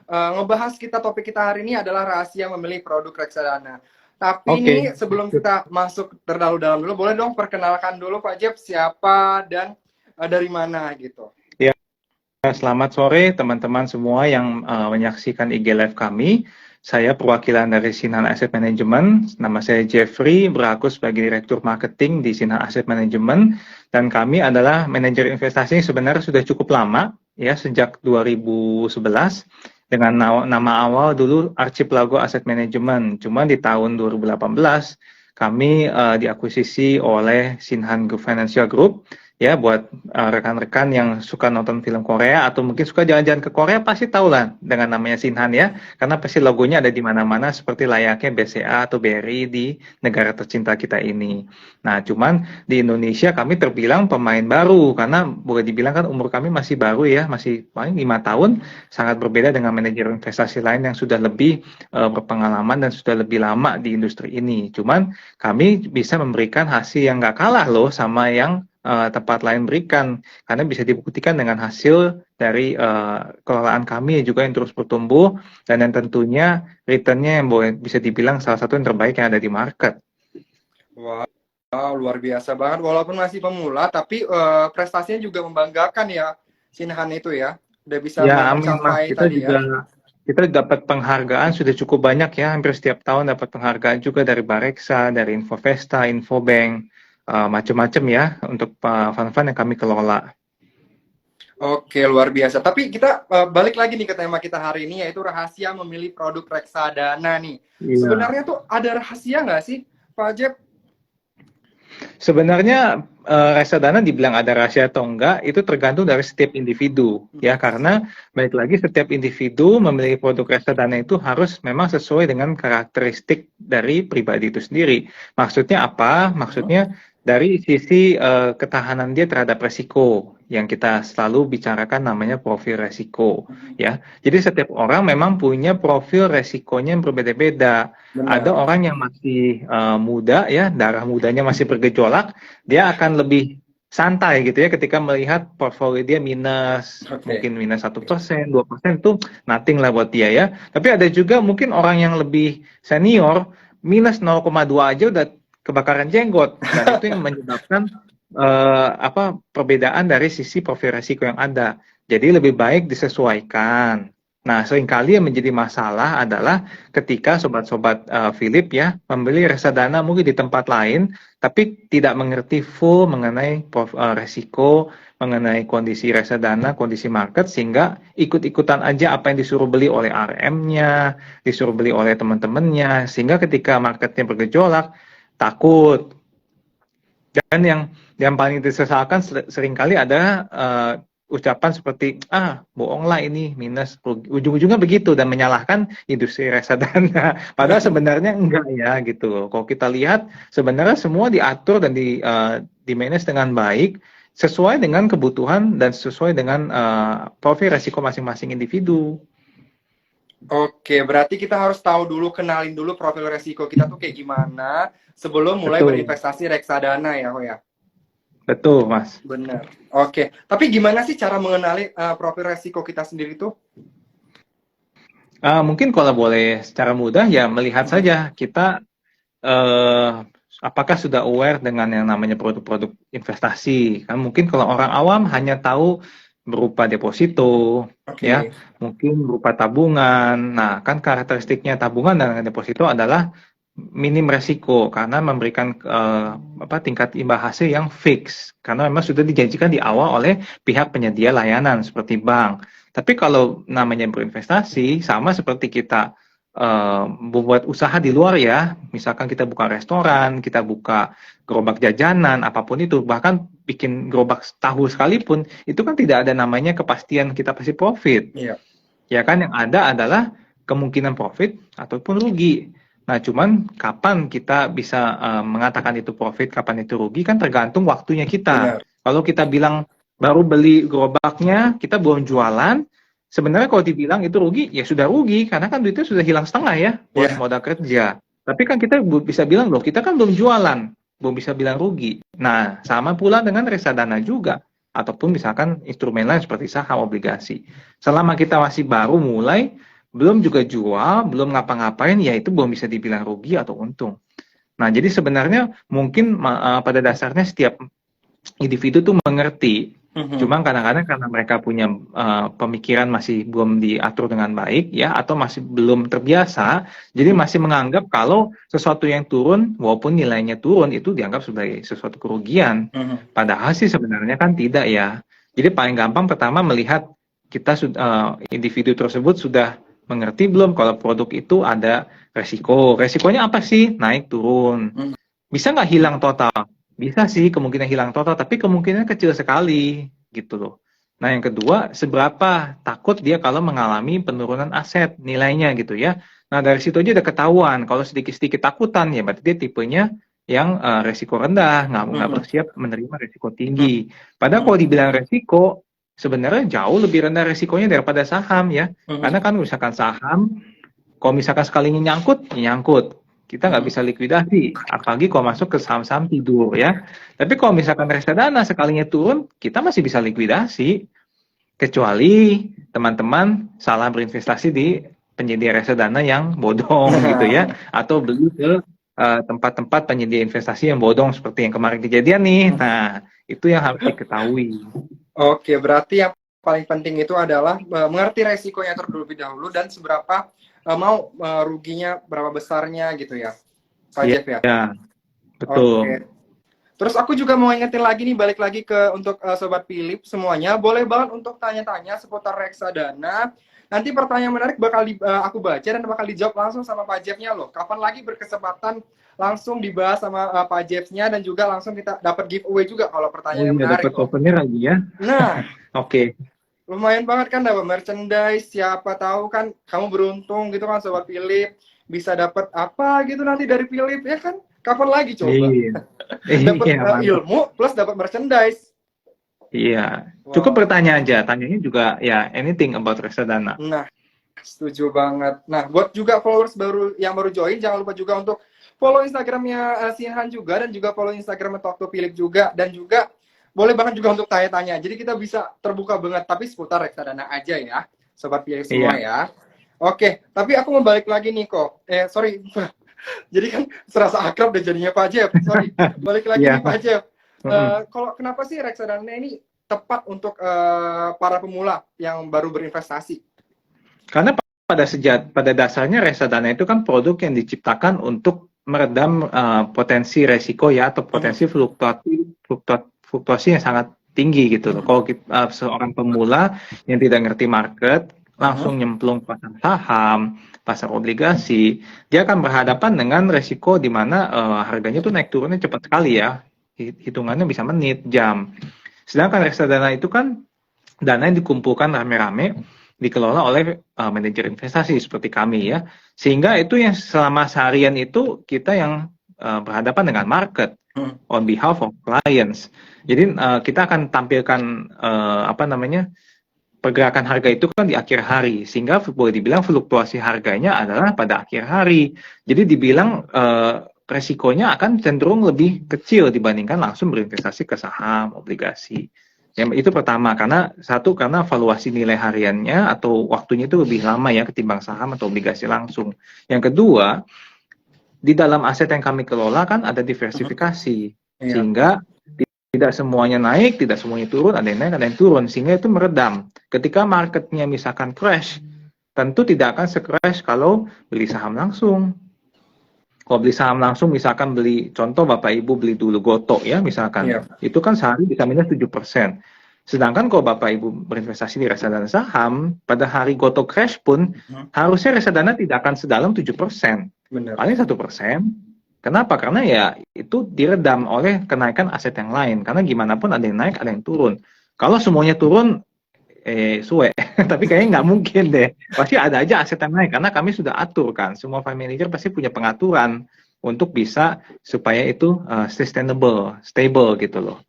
ngebahas topik kita hari ini adalah rahasia memilih produk reksadana. Tapi ini Oke. sebelum kita masuk terlalu dalam dulu, boleh dong perkenalkan dulu Pak Jeb siapa dan dari mana gitu. Ya, selamat sore teman-teman semua yang menyaksikan IG Live kami. Saya perwakilan dari Sinan Asset Management. Nama saya Jeffrey, beraku sebagai Direktur Marketing di Sinan Asset Management. Dan kami adalah manajer investasi sebenarnya sudah cukup lama, ya sejak 2011. Dengan nama awal dulu Archipelago Asset Management. Cuma di tahun 2018 kami diakuisisi oleh Sinhan Financial Group. Ya, buat rekan-rekan yang suka nonton film Korea atau mungkin suka jalan-jalan ke Korea pasti tahu lah dengan namanya Sinhan ya, karena pasti logonya ada di mana-mana seperti layaknya BCA atau BRI di negara tercinta kita ini. Nah, cuman di Indonesia kami terbilang pemain baru karena boleh dibilang kan umur kami masih baru ya, masih paling 5 tahun, sangat berbeda dengan manajer investasi lain yang sudah lebih berpengalaman dan sudah lebih lama di industri ini. Cuman kami bisa memberikan hasil yang nggak kalah loh sama yang tempat lain berikan, karena bisa dibuktikan dengan hasil dari kelolaan kami juga yang terus bertumbuh dan yang tentunya returnnya yang bisa dibilang salah satu yang terbaik yang ada di market. Wow, luar biasa banget. Walaupun masih pemula, tapi prestasinya juga membanggakan ya, Sinhan itu ya. Udah bisa Ya, amin Mas. mencapai tadi ya. Kita dapat penghargaan sudah cukup banyak ya, hampir setiap tahun dapat penghargaan juga dari Bareksa, dari Infovesta, Infobank, macam-macam ya untuk fund-fund yang kami kelola. Oke, luar biasa. Tapi kita balik lagi nih ke tema kita hari ini, yaitu rahasia memilih produk reksadana nih. Iya. Sebenarnya tuh ada rahasia nggak sih, Pak Jeb? Sebenarnya reksadana dibilang ada rahasia atau enggak itu tergantung dari setiap individu ya, karena baik lagi setiap individu memiliki produk reksadana itu harus memang sesuai dengan karakteristik dari pribadi itu sendiri. Maksudnya apa? Maksudnya dari sisi ketahanan dia terhadap resiko yang kita selalu bicarakan namanya profil resiko ya. Jadi setiap orang memang punya profil resikonya yang berbeda-beda. Ada orang yang masih muda ya, darah mudanya masih bergejolak, dia akan lebih santai gitu ya ketika melihat portfolio dia minus, mungkin minus 1%, 2% itu nothing lah buat dia ya. Tapi ada juga mungkin orang yang lebih senior, minus 0,2 aja udah kebakaran jenggot, dan itu yang menyebabkan perbedaan dari sisi profil resiko yang ada. Jadi lebih baik disesuaikan. Nah, seringkali yang menjadi masalah adalah ketika sobat-sobat Philip ya membeli reksadana mungkin di tempat lain, tapi tidak mengerti full mengenai resiko, mengenai kondisi reksadana, kondisi market, sehingga ikut-ikutan aja apa yang disuruh beli oleh RM-nya, disuruh beli oleh teman-temannya, sehingga ketika marketnya bergejolak, takut. Dan yang paling disesalkan seringkali ada ucapan seperti bohong lah ini minus, ujung-ujungnya begitu dan menyalahkan industri reksadana. Padahal sebenarnya enggak ya gitu. Kalau kita lihat sebenarnya semua diatur dan di manage dengan baik sesuai dengan kebutuhan dan sesuai dengan profil resiko masing-masing individu. Oke, berarti kita harus tahu dulu, kenalin dulu profil resiko kita tuh kayak gimana sebelum mulai berinvestasi reksadana ya, ya. Betul, Mas. Benar. Oke, tapi gimana sih cara mengenali profil resiko kita sendiri tuh? Mungkin kalau boleh secara mudah ya melihat saja kita apakah sudah aware dengan yang namanya produk-produk investasi. Kan mungkin kalau orang awam hanya tahu berupa deposito, ya, mungkin berupa tabungan. Nah, kan karakteristiknya tabungan dan deposito adalah minim resiko karena memberikan tingkat imbal hasil yang fix karena memang sudah dijanjikan di awal oleh pihak penyedia layanan seperti bank. Tapi kalau namanya berinvestasi sama seperti kita membuat usaha di luar ya, misalkan kita buka restoran, kita buka gerobak jajanan, apapun itu, bahkan bikin gerobak tahu sekalipun, itu kan tidak ada namanya kepastian kita pasti profit. Iya. Ya kan, yang ada adalah kemungkinan profit ataupun rugi. Nah, cuman kapan kita bisa mengatakan itu profit, kapan itu rugi, kan tergantung waktunya kita. Benar. Kalau kita bilang baru beli gerobaknya, kita belum jualan, sebenarnya kalau dibilang itu rugi, ya sudah rugi, karena kan duitnya sudah hilang setengah ya, buat modal kerja. Tapi kan kita bisa bilang, loh kita kan belum jualan, belum bisa bilang rugi. Nah, sama pula dengan reksadana juga, ataupun misalkan instrumen lain seperti saham, obligasi. Selama kita masih baru mulai, belum juga jual, belum ngapa-ngapain, ya itu belum bisa dibilang rugi atau untung. Nah, jadi sebenarnya mungkin pada dasarnya setiap individu tuh mengerti. Cuma kadang-kadang karena mereka punya pemikiran masih belum diatur dengan baik ya, atau masih belum terbiasa, jadi masih menganggap kalau sesuatu yang turun, walaupun nilainya turun, itu dianggap sebagai sesuatu kerugian. Padahal sih sebenarnya kan tidak ya. Jadi paling gampang pertama melihat kita individu tersebut sudah mengerti belum kalau produk itu ada resiko. Resikonya apa sih? Naik turun. Bisa nggak hilang total? Bisa sih kemungkinan hilang total, tapi kemungkinan kecil sekali gitu loh. Nah, yang kedua, seberapa takut dia kalau mengalami penurunan aset nilainya gitu ya. Nah, dari situ aja udah ketahuan. Kalau sedikit-sedikit takutan, ya berarti dia tipenya yang resiko rendah, nggak bersiap menerima resiko tinggi. Padahal kalau dibilang resiko, sebenarnya jauh lebih rendah resikonya daripada saham ya. Karena kan misalkan saham, kalau misalkan sekalinya nyangkut, ya nyangkut. Kita nggak bisa likuidasi, apalagi kalau masuk ke saham-saham tidur ya. Tapi kalau misalkan reksadana sekalinya turun, kita masih bisa likuidasi. Kecuali teman-teman salah berinvestasi di penyedia reksadana yang bodong gitu ya. Atau beli ke tempat-tempat penyedia investasi yang bodong seperti yang kemarin kejadian nih. Nah, itu yang harus diketahui. Oke, berarti yang paling penting itu adalah mengerti resikonya terlebih dahulu dan seberapa mau ruginya berapa besarnya gitu ya, Pak Jeff ya. Ya, betul. Oke. Terus aku juga mau ingetin lagi nih, balik lagi ke untuk Sobat Philip semuanya, boleh banget untuk tanya-tanya seputar reksadana. Nanti pertanyaan menarik bakal aku baca dan bakal dijawab langsung sama Pak Jeff-nya loh. Kapan lagi berkesempatan langsung dibahas sama Pak Jeff-nya dan juga langsung kita dapat giveaway juga kalau pertanyaan menarik. Dapat souvenir lagi ya. Nah, Oke. lumayan banget kan dapat merchandise, siapa tahu kan kamu beruntung gitu kan Sobat Philip, bisa dapat apa gitu nanti dari Philip ya kan, kapan lagi coba. Dapat ilmu plus dapat merchandise. Iya, cukup bertanya aja, tanyanya juga ya anything about reksadana. Nah, setuju banget. Nah, buat juga followers baru yang baru join, jangan lupa juga untuk follow Instagramnya Sinhan juga, dan juga follow Instagram Talk to Philip juga, dan juga boleh banget juga untuk tanya-tanya. Jadi kita bisa terbuka banget, tapi seputar reksadana aja ya, Sobat Philip semua ya. Oke, tapi aku mau balik lagi nih kok. Sorry. Jadi kan serasa akrab dan jadinya Pak Jeff. Sorry, balik lagi nih Pak Jeff. Kalau kenapa sih reksadana ini tepat untuk para pemula yang baru berinvestasi? Karena pada dasarnya reksadana itu kan produk yang diciptakan untuk meredam potensi resiko ya, atau potensi fluktuasi yang sangat tinggi gitu loh. Kalau seorang pemula yang tidak ngerti market langsung nyemplung pasar saham, pasar obligasi, dia akan berhadapan dengan resiko di mana harganya tuh naik turunnya cepat sekali ya, hitungannya bisa menit, jam. Sedangkan reksadana itu kan dana yang dikumpulkan rame-rame, dikelola oleh manajer investasi seperti kami ya, sehingga itu yang selama seharian itu kita yang berhadapan dengan market on behalf of clients. Jadi kita akan tampilkan pergerakan harga itu kan di akhir hari, sehingga boleh dibilang fluktuasi harganya adalah pada akhir hari. Jadi dibilang resikonya akan cenderung lebih kecil dibandingkan langsung berinvestasi ke saham, obligasi. Itu pertama, karena valuasi nilai hariannya atau waktunya itu lebih lama ya ketimbang saham atau obligasi langsung. Yang kedua, di dalam aset yang kami kelola kan ada diversifikasi, sehingga tidak semuanya naik, tidak semuanya turun, ada yang naik, ada yang turun, sehingga itu meredam. Ketika marketnya misalkan crash, tentu tidak akan se-crash kalau beli saham langsung. Kalau beli saham langsung, misalkan beli, contoh Bapak Ibu beli dulu Goto ya, misalkan, itu kan sehari bisa minus 7%. Sedangkan kalau Bapak Ibu berinvestasi di reksadana saham, pada hari Goto crash pun, harusnya reksadana tidak akan sedalam 7%. Paling 1%. Kenapa? Karena ya itu diredam oleh kenaikan aset yang lain. Karena gimana pun ada yang naik, ada yang turun. Kalau semuanya turun, suwe. Tapi kayaknya nggak mungkin deh. Pasti ada aja aset yang naik. Karena kami sudah atur kan. Semua fund manager pasti punya pengaturan untuk bisa supaya itu sustainable, stable gitu loh.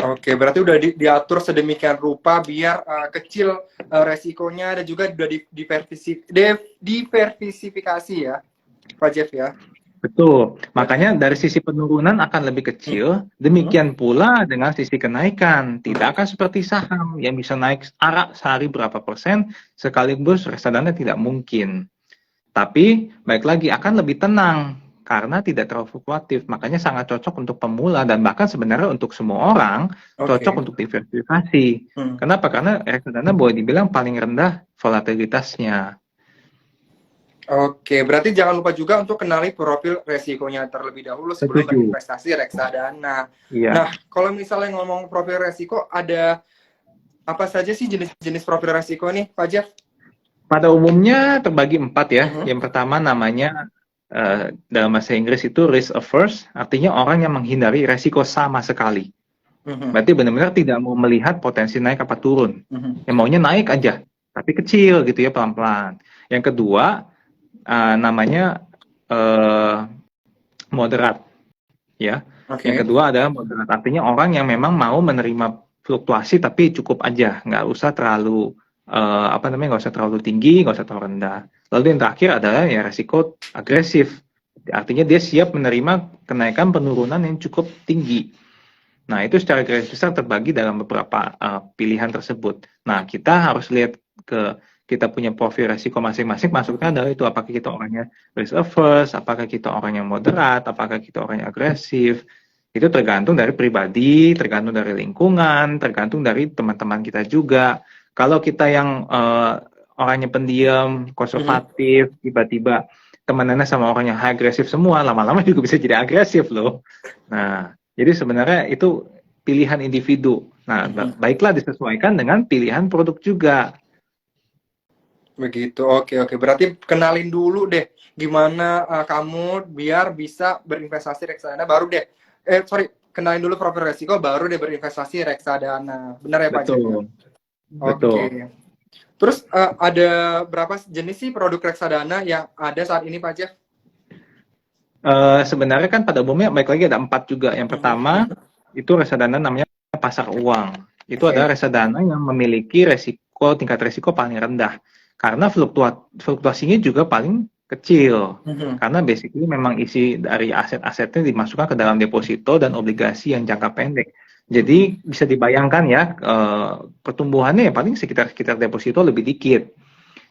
Oke, berarti udah diatur sedemikian rupa biar kecil resikonya, dan juga udah diversifikasi ya, Pak Jeff ya. Betul. Berarti, Makanya dari sisi penurunan akan lebih kecil, Mhm. demikian pula dengan sisi kenaikan. Tidak Mhm. akan seperti saham yang bisa naik arak sehari berapa persen, sekaligus reksadana tidak mungkin. Tapi, baik lagi, akan lebih tenang karena tidak terlalu fluktuatif. Makanya sangat cocok untuk pemula dan bahkan sebenarnya untuk semua orang Oke. cocok untuk diversifikasi. Hmm. Kenapa? Karena reksadana boleh dibilang paling rendah volatilitasnya. Oke, berarti jangan lupa juga untuk kenali profil resikonya terlebih dahulu sebelum Setuju. berinvestasi reksadana. Iya. Nah, kalau misalnya ngomong profil resiko, ada apa saja sih jenis-jenis profil resiko nih, Pak Jeff? Pada umumnya terbagi 4 ya. Mhm. Yang pertama namanya dalam bahasa Inggris itu risk averse, artinya orang yang menghindari resiko sama sekali. Mhm. Berarti benar-benar tidak mau melihat potensi naik apa turun. Mhm. Yang maunya naik aja, tapi kecil gitu ya, pelan-pelan. Yang kedua namanya moderat ya. Yang Oke. kedua adalah moderat, artinya orang yang memang mau menerima fluktuasi tapi cukup aja, nggak usah terlalu apa namanya, nggak usah terlalu tinggi, nggak usah terlalu rendah. Lalu yang terakhir adalah ya resiko agresif, artinya dia siap menerima kenaikan penurunan yang cukup tinggi. Nah, itu secara garis besar terbagi dalam beberapa pilihan tersebut. Nah, kita harus lihat ke kita punya profil resiko masing-masing, masuknya adalah itu apakah kita orangnya risk averse, apakah kita orang yang moderat, apakah kita orang yang agresif. Itu tergantung dari pribadi, tergantung dari lingkungan, tergantung dari teman-teman kita juga. Kalau kita yang orangnya pendiam, Mhm. konservatif, tiba-tiba temanannya sama orang yang agresif semua, lama-lama juga bisa jadi agresif loh. Nah, jadi sebenarnya itu pilihan individu. Nah, Mhm. baiklah disesuaikan dengan pilihan produk juga. Begitu. Oke, oke. Berarti kenalin dulu deh gimana kamu biar bisa berinvestasi reksadana baru deh. Sorry, kenalin dulu profil resiko baru deh berinvestasi reksadana. Benar ya Pak Jeff ya? Betul, betul. Oke. Terus ada berapa jenis sih produk reksadana yang ada saat ini Pak Jeff? Sebenarnya kan pada umumnya baik lagi ada 4 juga. Yang Mhm. pertama itu reksadana namanya pasar uang. Itu adalah Oke. reksadana yang memiliki tingkat resiko paling rendah karena fluktuasinya juga paling kecil. Mhm. Karena basically memang isi dari aset-asetnya dimasukkan ke dalam deposito dan obligasi yang jangka pendek. Jadi bisa dibayangkan ya pertumbuhannya ya paling sekitar deposito lebih dikit.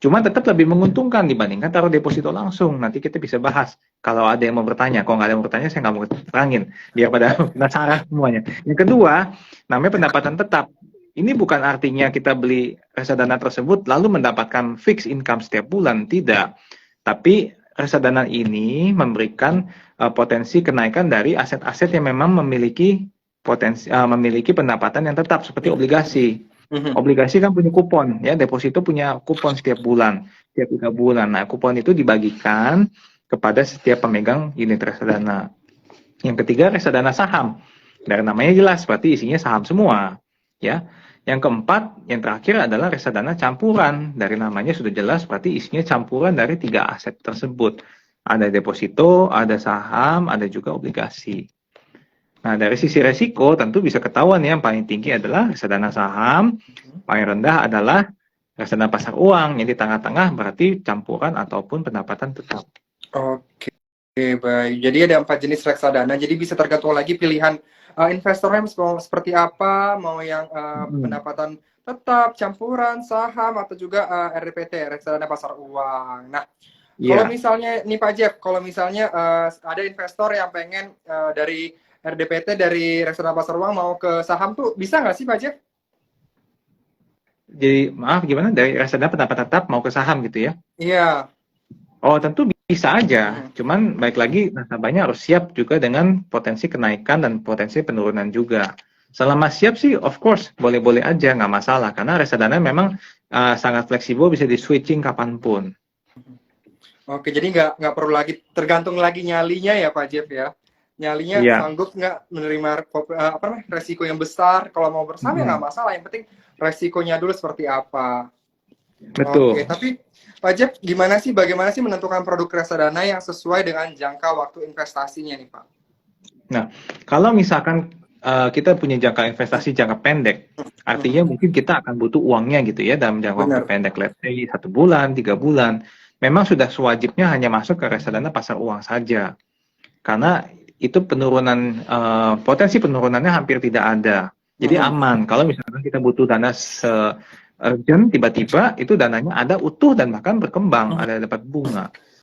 Cuma tetap lebih menguntungkan dibandingkan taruh deposito langsung. Nanti kita bisa bahas. Kalau ada yang mau bertanya, kalau nggak ada yang mau bertanya, saya nggak mau terangin. Biar pada penasaran semuanya. Yang kedua, namanya pendapatan tetap. Ini bukan artinya kita beli reksadana tersebut lalu mendapatkan fixed income setiap bulan. Tidak. Tapi reksadana ini memberikan potensi kenaikan dari aset-aset yang memang memiliki pendapatan yang tetap seperti obligasi. Mhm. Obligasi kan punya kupon, ya, deposito punya kupon setiap bulan, setiap 3 bulan. Nah, kupon itu dibagikan kepada setiap pemegang unit reksadana. Yang ketiga, reksadana saham. Dari namanya jelas, berarti isinya saham semua, ya. Yang keempat, yang terakhir adalah reksadana campuran. Dari namanya sudah jelas, berarti isinya campuran dari 3 aset tersebut. Ada deposito, ada saham, ada juga obligasi. Nah, dari sisi resiko tentu bisa ketahuan ya, yang paling tinggi adalah reksadana saham, paling rendah adalah reksadana pasar uang, yang di tengah-tengah berarti campuran ataupun pendapatan tetap. Oke, baik. Jadi ada 4 jenis reksadana. Jadi bisa tergantung lagi pilihan investornya mau seperti apa, mau yang pendapatan tetap, campuran, saham, atau juga RDPT, reksadana pasar uang. Nah, kalau Iya, misalnya nih Pak Jeff, kalau misalnya ada investor yang pengen dari RDPT, dari reksadana pasar uang mau ke saham tuh bisa nggak sih Pak Jeff? jadi maaf gimana dari reksadana pendapatan tetap mau ke saham gitu ya? Iya. Oh tentu bisa aja, Mhm. cuman baik lagi nasabahnya harus siap juga dengan potensi kenaikan dan potensi penurunan juga. Selama siap sih, of course, boleh-boleh aja, nggak masalah. Karena reksadana memang sangat fleksibel, bisa di-switching kapanpun. Oke, jadi nggak perlu lagi tergantung lagi nyalinya ya Pak Jeff ya. Nyalinya Iya. sanggup nggak menerima apa namanya resiko yang besar. Kalau mau bersama ya nggak Mm-mm. masalah. Yang penting resikonya dulu seperti apa. Oke, Betul. tapi Pak Jeff, bagaimana sih menentukan produk reksadana yang sesuai dengan jangka waktu investasinya nih Pak? Nah, kalau misalkan kita punya jangka investasi jangka pendek, artinya Mhm. mungkin kita akan butuh uangnya gitu ya dalam jangka waktu Benar. pendek, let's say 1 bulan, 3 bulan. Memang sudah sewajibnya hanya masuk ke reksadana pasar uang saja. karena itu penurunan potensi penurunannya hampir tidak ada. Jadi aman. Kalau misalkan kita butuh dana urgent tiba-tiba itu dananya ada utuh dan bahkan berkembang, ada dapat bunga.